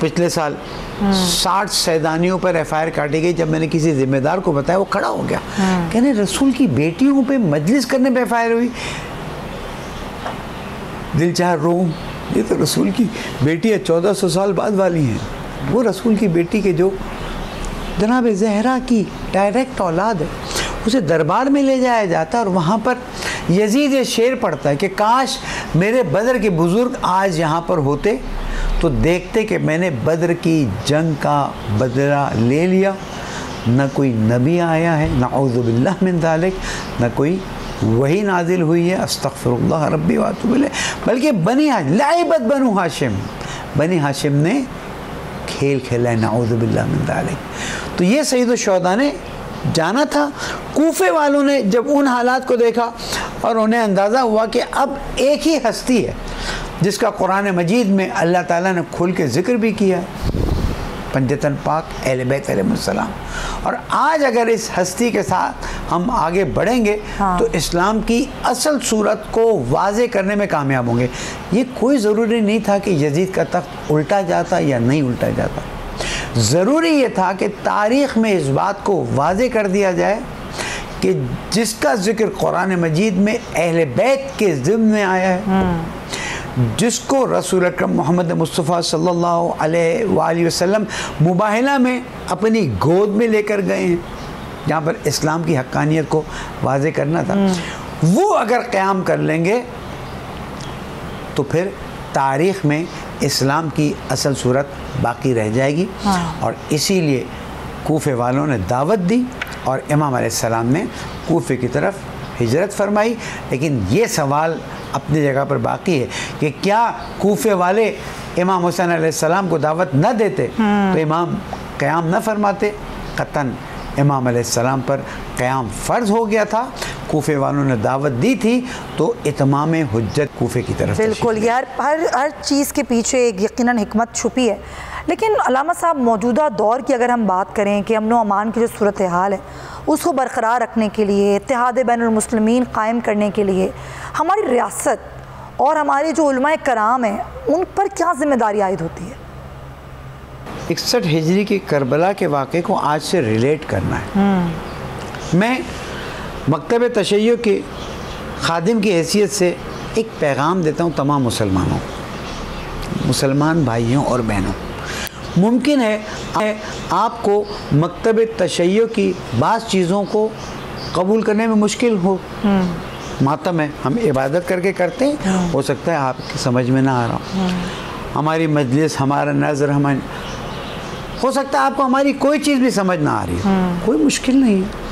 पिछले साल 60 सैदानियों पर FIR काटी गई। जब मैंने किसी ज़िम्मेदार को बताया, वो खड़ा हो गया, कहने रसूल की बेटियों पे मजलिस करने पे FIR हुई। दिल चाह रोम, ये तो रसूल की बेटी है, 1400 साल बाद वाली हैं। वो रसूल की बेटी के जो जनाब ज़हरा की डायरेक्ट औलाद है, उसे दरबार में ले जाया जाता है और वहाँ पर यजीद ये शेर पढ़ता है कि काश मेरे बदर के बुज़ुर्ग आज यहाँ पर होते तो देखते कि मैंने बदर की जंग का बदला ले लिया। न कोई नबी आया है, नऊज़ु बिल्लाह मिन ज़ालिक, न कोई वही नाजिल हुई है, अस्तग़फ़िरुल्लाह रब्बी व अतूबु इलैह, बल्कि लाइबत बनु हाशिम, बनी हाशिम ने खेल खेला है, नऊज़ु बिल्लाह मिन ज़ालिक। तो ये सैयद शुहदा ने जाना था। कूफे वालों ने जब उन हालात को देखा और उन्हें अंदाज़ा हुआ कि अब एक ही हस्ती है जिसका कुरान मजीद में अल्लाह ताला ने खुल के ज़िक्र भी किया है, पंजतन पाक अहले बैत अलैहिस्सलाम। और आज अगर इस हस्ती के साथ हम आगे बढ़ेंगे तो इस्लाम की असल सूरत को वाज़े करने में कामयाब होंगे। ये कोई ज़रूरी नहीं था कि यजीद का तख्त उल्टा जाता या नहीं उल्टा जाता, ज़रूरी ये था कि तारीख़ में इस बात को वाज़े कर दिया जाए कि जिसका ज़िक्र कुरान मजीद में अहले बैत के ज़िम्न में आया है, जिसको रसूल अकरम मोहम्मद मुस्तफ़ा सल्लल्लाहु अलैहि वसल्लम मुबाहिला में अपनी गोद में लेकर गए हैं, जहाँ पर इस्लाम की हक्कानियत को वाज़े करना था, वो अगर क़याम कर लेंगे तो फिर तारीख़ में इस्लाम की असल सूरत बाकी रह जाएगी। और इसीलिए कूफे वालों ने दावत दी और इमाम अलैहिस्सलाम ने कूफे की तरफ हिजरत फरमाई। लेकिन ये सवाल अपनी जगह पर बाकी है कि क्या कूफे वाले इमाम हुसैन अलैहिस्सलाम को दावत न देते तो इमाम क़याम न फरमाते? क़तन इमाम अलैहिस्सलाम पर क़याम फ़र्ज़ हो गया था। कूफे वालों ने दावत दी थी तो इत्माम हुज्जत कूफे की तरफ। बिल्कुल यार, हर चीज़ के पीछे एक यकीनन हिकमत छुपी है। लेकिन अल्लामा साहब, मौजूदा दौर की अगर हम बात करें कि अमन व अमान की जो सूरत हाल है उसको बरकरार रखने के लिए, इत्तेहाद बैनुल मुस्लिमीन कायम करने के लिए हमारी रियासत और हमारे जो उलमाए कराम हैं उन पर क्या ज़िम्मेदारी आयद होती है? 61 हिजरी की करबला के वाक़े को आज से रिलेट करना है। मैं मकतब तशय्युअ के खादिम की हैसियत से एक पैगाम देता हूँ तमाम मुसलमानों, मुसलमान भाइयों और बहनों। मुमकिन है आपको मकतब तशय्युअ की बाज़ चीज़ों को कबूल करने में मुश्किल हो। मातम है, हम इबादत करके करते हैं, हो सकता है आपकी समझ में ना आ रहा हो। हमारी मजलिस, हमारा नज़र, हमारी, हो सकता है आपको हमारी कोई चीज़ भी समझ ना आ रही हो, कोई मुश्किल नहीं है।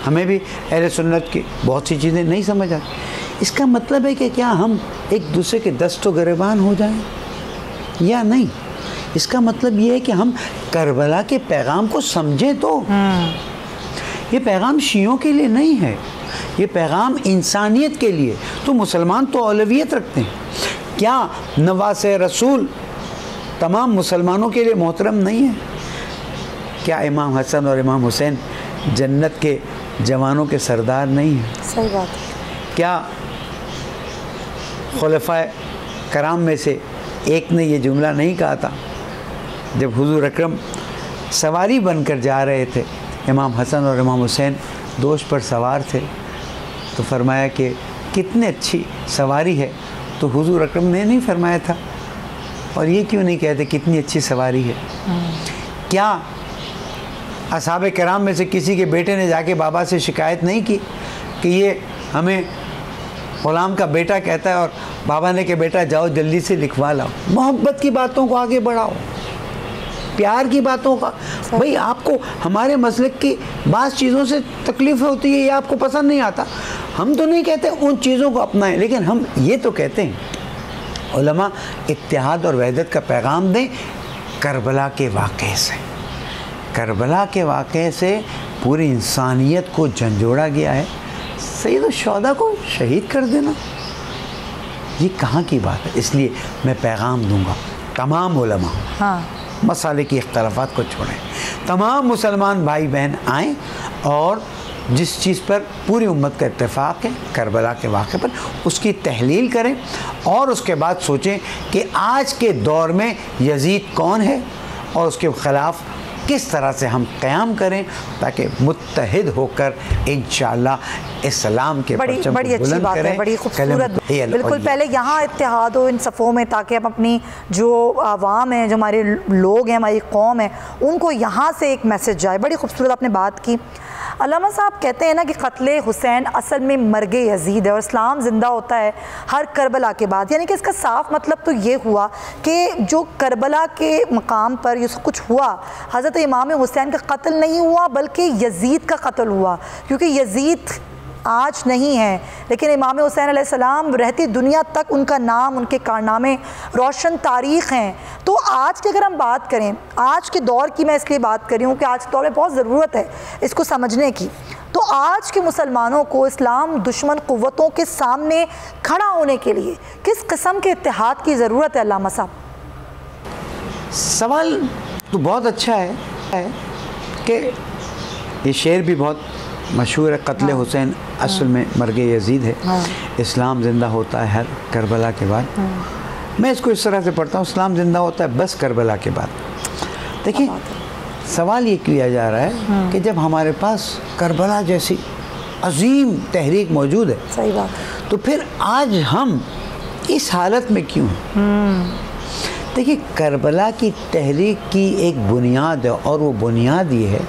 हमें भी अहले सुन्नत की बहुत सी चीज़ें नहीं समझ आती। इसका मतलब है कि क्या हम एक दूसरे के दस्तो गिरबान हो जाएं या नहीं? इसका मतलब ये है कि हम करबला के पैगाम को समझें। तो ये पैगाम शियों के लिए नहीं है, ये पैगाम इंसानियत के लिए। तो मुसलमान तो औलवियत रखते हैं। क्या नवासे रसूल तमाम मुसलमानों के लिए मोहतरम नहीं है? क्या इमाम हसन और इमाम हुसैन जन्नत के जवानों के सरदार नहीं हैं? सही बात है। क्या खुलफाए कराम में से एक ने ये जुमला नहीं कहा था जब हुजूर अकरम सवारी बनकर जा रहे थे, इमाम हसन और इमाम हुसैन दोष पर सवार थे, तो फरमाया कि कितनी अच्छी सवारी है? तो हुजूर अकरम ने नहीं फरमाया था, और ये क्यों नहीं कहते कितनी अच्छी सवारी है? क्या असहाबे किराम में से किसी के बेटे ने जाके बाबा से शिकायत नहीं की कि ये हमें ग़ुलाम का बेटा कहता है, और बाबा ने कि बेटा जाओ जल्दी से लिखवा लाओ? मोहब्बत की बातों को आगे बढ़ाओ, प्यार की बातों का। भाई आपको हमारे मसलक की बाज़ चीज़ों से तकलीफ़ होती है, ये आपको पसंद नहीं आता, हम तो नहीं कहते उन चीज़ों को अपनाएं, लेकिन हम ये तो कहते हैं उलमा इत्तेहाद और वहदत का पैगाम दें। करबला के वाक़े से, करबला के वाक़े से पूरी इंसानियत को झंझोड़ा गया है। सैयद शोहदा को शहीद कर देना, ये कहाँ की बात है? इसलिए मैं पैगाम दूंगा तमाम उलमा, मसाले की इख्तलाफात को छोड़ें, तमाम मुसलमान भाई बहन आएँ और जिस चीज़ पर पूरी उम्मत का इत्तेफाक है, करबला के वाक़े पर, उसकी तहलील करें और उसके बाद सोचें कि आज के दौर में यजीद कौन है और उसके ख़िलाफ़ किस तरह से हम क़याम करें, ताकि मुत्तहिद होकर इंशाअल्लाह इस्लाम के परचम को बुलंद करें। बड़ी खूबसूरत। बिल्कुल, पहले यहाँ इत्तेहाद हो इन सफ़ों में, ताकि हम अपनी जो आवाम है, जो हमारे लोग हैं, हमारी कौम है, उनको यहाँ से एक मैसेज जाए। बड़ी खूबसूरत आपने बात की। अल्लामा साहब कहते हैं ना कि क़त्ल हुसैन असल में मर्गे यजीद है और इस्लाम ज़िंदा होता है हर करबला के बाद। यानी कि इसका साफ मतलब तो ये हुआ कि जो करबला के मकाम पर ये सब कुछ हुआ, हज़रत इमाम हुसैन का कत्ल नहीं हुआ बल्कि यजीद का कत्ल हुआ, क्योंकि यजीद आज नहीं है, लेकिन इमाम हुसैन अलैहिस्सलाम रहती दुनिया तक उनका नाम, उनके कारनामे रोशन तारीख़ हैं। तो आज की अगर हम बात करें, आज के दौर की मैं इसलिए बात कर रही हूँ कि आज के दौर में बहुत ज़रूरत है इसको समझने की। तो आज के मुसलमानों को इस्लाम दुश्मन क़ुव्वतों के सामने खड़ा होने के लिए किस किस्म के इत्तेहाद की ज़रूरत है? अल्लामा साहब, सवाल तो बहुत अच्छा है कि ये शेर भी बहुत मशहूर है, कत्ल हुसैन असल में मर्गे यजीद है, इस्लाम ज़िंदा होता है हर करबला के बाद। मैं इसको इस तरह से पढ़ता हूँ, इस्लाम ज़िंदा होता है बस करबला के बाद। देखिए सवाल ये किया जा रहा है कि जब हमारे पास करबला जैसी अजीम तहरीक मौजूद है, सही बात है, तो फिर आज हम इस हालत में क्यों हैं? देखिए करबला की तहरीक की एक बुनियाद है, और वो बुनियाद ये है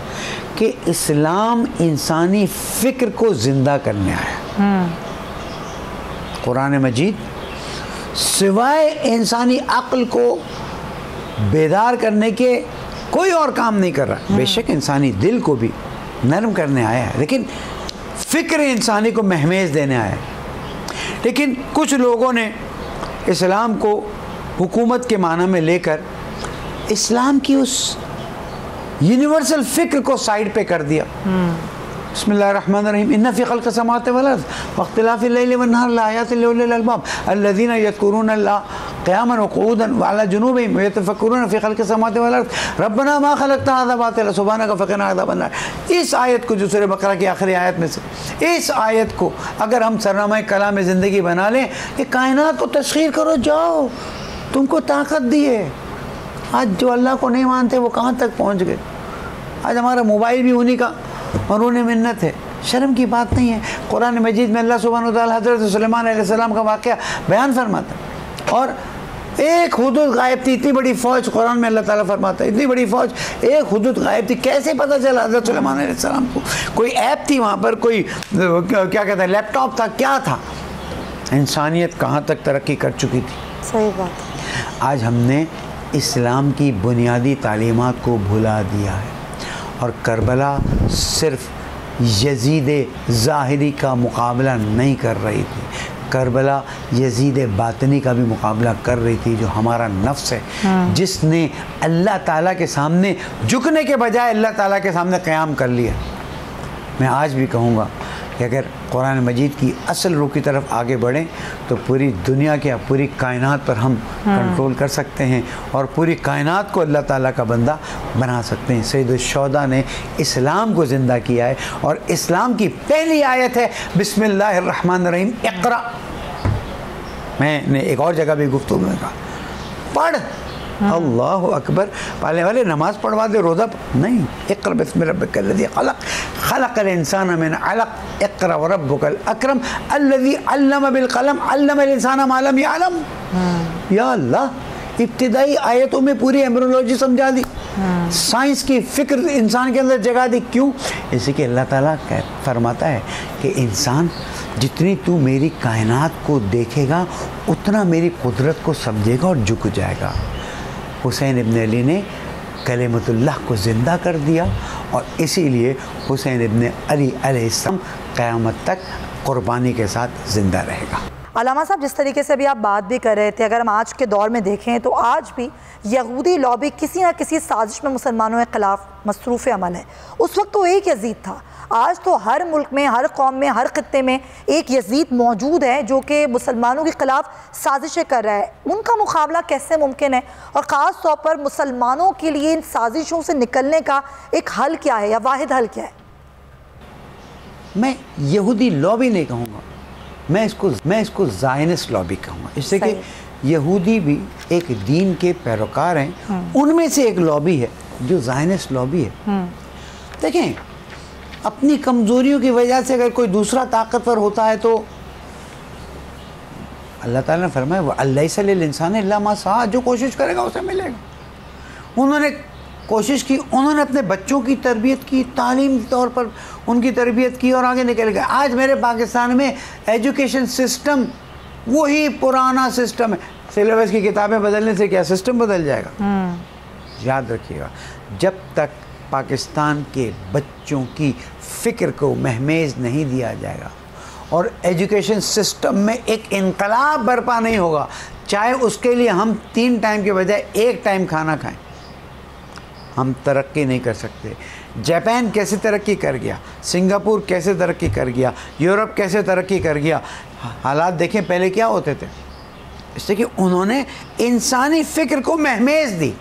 कि इस्लाम इंसानी फ़िक्र को ज़िंदा करने आया। कुरान मजीद सिवाय इंसानी अक्ल को बेदार करने के कोई और काम नहीं कर रहा। बेशक इंसानी दिल को भी नरम करने आया है, लेकिन फ़िक्र इंसानी को महमेज देने आया है। लेकिन कुछ लोगों ने इस्लाम को हुकूमत के माना में लेकर इस्लाम की उस यूनिवर्सल फ़िक्र को साइड पे कर दिया। बिस्मिल्लाहिर्रहमानिर्रहीम, इन्ना फ़ी ख़ल्क़ि समावाति वल अर्ज़ व इख्तिलाफ़िल लैलि वन नहार लआयातिन लिउलिल अलबाब अल्लज़ीना यज़कुरूना अल्लाह क़ियामन व क़ुऊदन व अला जुनूबिहिम व यतफ़क्करूना फ़ी ख़ल्क़ि समावाति वल अर्ज़ रब्बना मा ख़लक़्ता हाज़ा बातिला सुब्हानका फ़क़िना अज़ाबन नार। इस आयत को, जो सूरह बकरा की आखिरी आयत में से, इस आयत को अगर हम सरनामा कलाम ज़िंदगी बना लें कि कायनात को तस्ख़ीर करो, जाओ, तुमको ताकत दी है। आज जो अल्लाह को नहीं मानते वो कहाँ तक पहुँच गए। आज हमारा मोबाइल भी उन्हीं का और उन्हें मिन्नत है। शर्म की बात नहीं है। कुरान मजीद में अल्लाह सुब्हानहू व तआला हज़रत सुलेमान अलैहिस्सलाम का वाक़या बयान फरमाता है, और एक हुदूद गायब थी, इतनी बड़ी फ़ौज, कुरान में अल्लाह ताला फरमाता है इतनी बड़ी फ़ौज, एक हुदूद गायब थी। कैसे पता चला हज़रत सुलेमान अलैहिस्सलाम को? कोई ऐप थी वहाँ पर, कोई क्या कहते हैं लैपटॉप था, क्या था? इंसानियत कहाँ तक तरक्की कर चुकी थी। सही बात है। आज हमने इस्लाम की बुनियादी तालीमात को भुला दिया है, और करबला सिर्फ यजीद ज़ाहिरी का मुकाबला नहीं कर रही थी, करबला यजीद बातनी का भी मुकाबला कर रही थी, जो हमारा नफ्स है, जिसने अल्लाह ताला के सामने झुकने के बजाय अल्लाह ताला के सामने क़याम कर लिया। मैं आज भी कहूँगा कि अगर कुरान मजीद की असल रूह की तरफ आगे बढ़ें तो पूरी दुनिया के, पूरी कायनात पर हम कंट्रोल कर सकते हैं, और पूरी कायनात को अल्लाह ताला का बंदा बना सकते हैं। सैयदुश्शुहदा ने इस्लाम को ज़िंदा किया है, और इस्लाम की पहली आयत है बिस्मिल्लाहिर्रहमानिर्रहीम इक़रा। मैंने एक और जगह भी गुफ्तगू में कहा, पढ़, अल्लाह अकबर, पहले वाले नमाज पढ़वा दे, रोज़ा नहीं। इक़रा बिस्मि रब्बिकल लज़ी ख़लक़ ख़लक़ल इंसाना मिन अलक़ इक़रा व रब्बुकल अकरम अल्लज़ी अल्लम बिल क़लम अल्लमल इंसाना मा लम यअलम। या अल्लाह, इब्तिदाई आयतों में पूरी एम्ब्रियोलॉजी समझा दी, साइंस की फ़िक्र इंसान के अंदर जगा दी। क्यों? इसी के अल्लाह ताला फरमाता है कि इंसान, जितनी तू मेरी कायनात को देखेगा उतना मेरी कुदरत को समझेगा और झुक जाएगा। हुसैन इब्न अली ने कलिमतुल्लाह को ज़िंदा कर दिया, और इसीलिए हुसैन इब्न अली अलैहिस्सलाम क़यामत तक क़ुरबानी के साथ ज़िंदा रहेगा। अल्लामा साहब, जिस तरीके से अभी आप बात भी कर रहे थे, अगर हम आज के दौर में देखें तो आज भी यहूदी लॉबी किसी न किसी साजिश में मुसलमानों के ख़िलाफ़ मसरूफ़ अमल है। उस वक्त तो एक यजीद था, आज तो हर मुल्क में, हर कौम में, हर खित्ते में एक यजीद मौजूद है जो कि मुसलमानों के ख़िलाफ़ साजिशें कर रहा है। उनका मुकाबला कैसे मुमकिन है, और ख़ास तौर पर मुसलमानों के लिए इन साजिशों से निकलने का एक हल क्या है, या वाहिद हल क्या है? मैं यहूदी लॉबी नहीं कहूँगा, मैं इसको ज़ायनिस्ट लॉबी कहूँगा। इससे कि यहूदी भी एक दीन के पैरोकार हैं, उनमें से एक लॉबी है जो ज़ायनिस्ट लॉबी है। देखें, अपनी कमज़ोरियों की वजह से अगर कोई दूसरा ताकतवर होता है तो अल्लाह ताला ने फरमाया वलैसा लिल इंसान इल्ला मा सआ, जो कोशिश करेगा उसे मिलेगा। उन्होंने कोशिश की, उन्होंने अपने बच्चों की तरबियत की, तालीम के तौर पर उनकी तरबियत की, और आगे निकल गए। आज मेरे पाकिस्तान में एजुकेशन सिस्टम वही पुराना सिस्टम है। सिलेबस की किताबें बदलने से क्या सिस्टम बदल जाएगा? याद रखिएगा, जब तक पाकिस्तान के बच्चों की फ़िक्र को महमेज नहीं दिया जाएगा और एजुकेशन सिस्टम में एक इनकलाब बर्पा नहीं होगा, चाहे उसके लिए हम 3 टाइम के बजाय 1 टाइम खाना खाएं, हम तरक्की नहीं कर सकते। जापान कैसे तरक्की कर गया, सिंगापुर कैसे तरक्की कर गया, यूरोप कैसे तरक्की कर गया, हालात देखें पहले क्या होते थे। इससे कि उन्होंने इंसानी फ़िक्र को महमेज दी,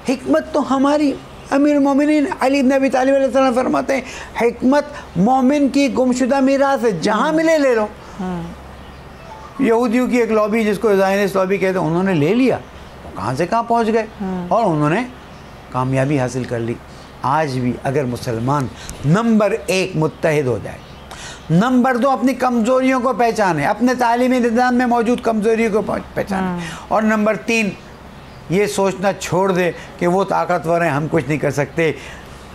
हिकमत तो हमारी, अमीर मोमिनीन अली इब्न अबी तालिब अलैहिस्सलाम फरमाते हैं हिकमत मोमिन की गुमशुदा मीरास है, जहाँ मिले ले लो। यहूदियों की एक लॉबी जिसको ज़ायनिस्ट लॉबी कहते हैं, उन्होंने ले लिया, तो कहाँ से कहाँ पहुँच गए और उन्होंने कामयाबी हासिल कर ली। आज भी अगर मुसलमान नंबर 1 मुत्तहिद हो जाए, नंबर 2 अपनी कमज़ोरियों को पहचाने, अपने तालीमी निज़ाम में मौजूद कमज़ोरियों को पहचाने, और नंबर 3 ये सोचना छोड़ दे कि वो ताकतवर हैं, हम कुछ नहीं कर सकते,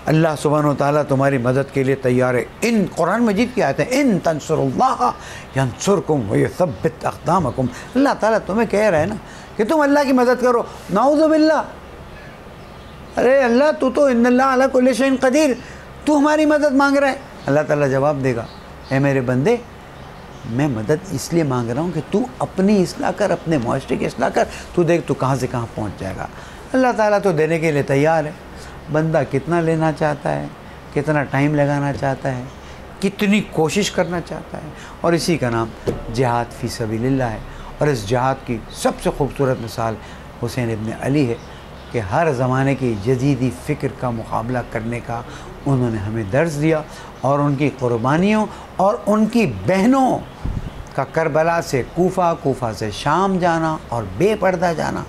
अल्लाह सुब्हानहू व तआला तुम्हारी मदद के लिए तैयार है। इन कुरान मजीद की आयत है, इन तंसुरुल्लाह यंसुरकुम व युसब्बित अक़दामकुम। अल्लाह ताला तुम्हें कह रहा है ना कि तुम अल्लाह की मदद करो। नाऊज़ु बिल्लाह, अरे अल्लाह तू तो इन्नल्लाह अला कुल्लि शैइन क़दीर, तू हमारी मदद मांग रहा है। अल्लाह ताला जवाब देगा, ए मेरे बंदे, मैं मदद इसलिए मांग रहा हूँ कि तू अपनी इस्लाह कर, अपने मुआशरे की इस्लाह कर, तू देख तू कहाँ से कहाँ पहुँच जाएगा। अल्लाह ताला तो देने के लिए तैयार है, बंदा कितना लेना चाहता है, कितना टाइम लगाना चाहता है, कितनी कोशिश करना चाहता है, और इसी का नाम जिहाद फ़ी सबीलिल्लाह है। और इस जिहाद की सबसे खूबसूरत मिसाल हुसैन इब्न अली है कि हर ज़माने की जदीदी फ़िक्र का मुकाबला करने का उन्होंने हमें दर्स दिया, और उनकी क़ुरबानियों और उनकी बहनों का करबला से कूफा, कूफा से शाम जाना और बेपर्दा जाना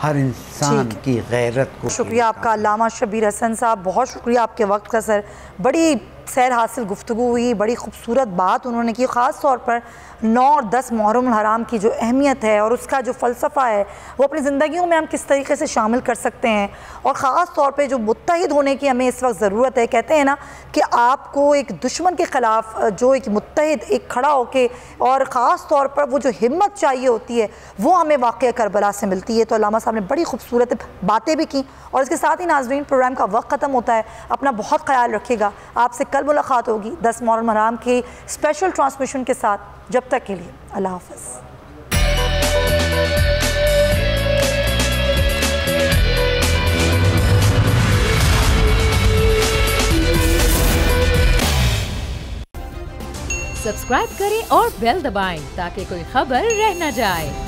हर इंसान की गैरत को। शुक्रिया आपका अल्लामा शब्बीर हसन साहब, बहुत शुक्रिया आपके वक्त का सर। बड़ी सैर हासिल गुफ्तगू हुई, बड़ी खूबसूरत बात उन्होंने की, ख़ास तौर पर 9 और 10 मुहर्रम हराम की जो अहमियत है और उसका जो फ़लसफ़ा है वो अपनी ज़िंदगियों में हम किस तरीके से शामिल कर सकते हैं, और ख़ास तौर पे जो मुत्तहिद होने की हमें इस वक्त ज़रूरत है। कहते हैं ना कि आपको एक दुश्मन के ख़िलाफ़ जो एक मुत्तहिद एक खड़ा होके, और ख़ास तौर पर वो जो हिम्मत चाहिए होती है वो हमें वाक़या करबला से मिलती है। तो अल्लामा साहब ने बड़ी खूबसूरत बातें भी की, और इसके साथ ही नाज़रीन प्रोग्राम का वक्त ख़त्म होता है। अपना बहुत ख्याल रखिएगा, आपसे कल मुलाकात होगी 10 मुहर्रम हराम के स्पेशल ट्रांसमिशन के साथ। जब तक के लिए अल्लाह हाफ़िज़। सब्सक्राइब करें और बेल दबाएं ताकि कोई खबर रह न जाए।